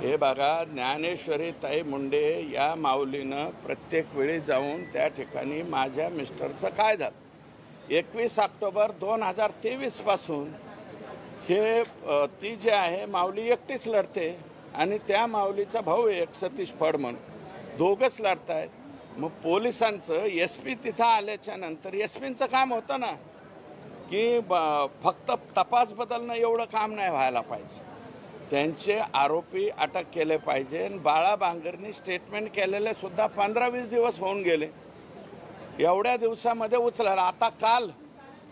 हे बघा, ज्ञानेश्वरीताई मुंडे या माऊलीनं प्रत्येक वेळी जाऊन त्या ठिकाणी माझ्या मिस्टरचं काय झालं 21 ऑक्टोबर 2023 पासून हे ती जे आहे माऊली एकटीच लढते आणि त्या माऊलीचा भाऊ एक सतीश फड म्हणून दोघंच लढत आहेत. मग पोलिसांचं SP तिथं आल्याच्या नंतर SPचं काम होतं ना की फक्त तपास बदलणं एवढं काम नाही व्हायला पाहिजे. त्यांचे आरोपी अटक केले पाहिजे. बाळा बांगरनी स्टेटमेंट केलेले सुद्धा 15-20 दिवस होऊन गेले. एवढ्या दिवसामध्ये उचलला. आता काल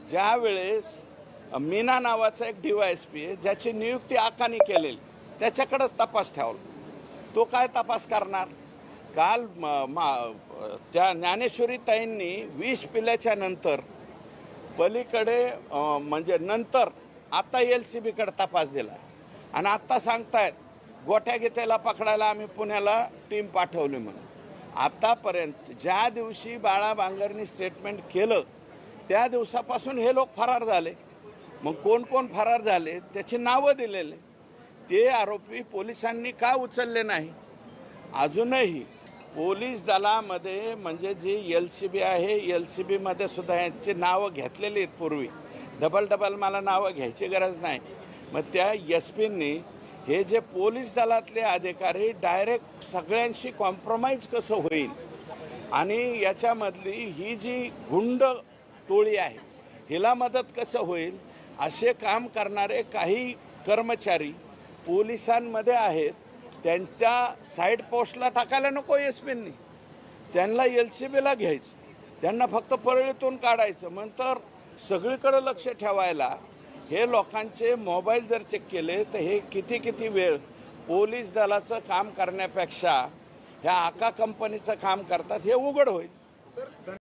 ज्या वेळेस मीना नावाचा एक DYSP आहे ज्याची नियुक्ती आकानी केलेली त्याच्याकडे तपास ठेवला. तो काय तपास करणार? काल त्या ज्ञानेश्वरीताईंनी विष पिल्याच्या नंतर पलीकडे म्हणजे नंतर आता LCBकडे तपास दिला आणि आत्ता सांगतायत गोठ्या गीतेला पकडायला आम्ही पुण्याला टीम पाठवली म्हणून. आतापर्यंत ज्या दिवशी बाळा बांगरनी स्टेटमेंट केलं त्या दिवसापासून हे लोक फरार झाले. मग कोण कोण फरार झाले त्याची नावं दिलेले. ते आरोपी पोलिसांनी का उचलले नाही? अजूनही पोलीस दलामध्ये म्हणजे जी LCB आहे LCBमध्ये सुद्धा यांची नावं घेतलेली आहेत पूर्वी. डबल मला नावं घ्यायची गरज नाही. मग त्या SPंनी हे जे पोलीस दलातले अधिकारी डायरेक्ट सगळ्यांशी कॉम्प्रोमाइज कसं होईल आणि याच्यामधली ही जी गुंड टोळी आहे हिला मदत कसं होईल असे काम करणारे काही कर्मचारी पोलिसांमध्ये आहेत. त्यांच्या साईड पोस्टला टाकायला नको SPंनी. त्यांना LCBला घ्यायचं. त्यांना फक्त परळीतून काढायचं. नंतर सगळीकडे लक्ष ठेवायला हे लोकांचे मोबाईल जर चेक केले तर हे किती वेळ पोलीस दलाचं काम करण्यापेक्षा ह्या आका कंपनीचं काम करतात हे उघड होईल.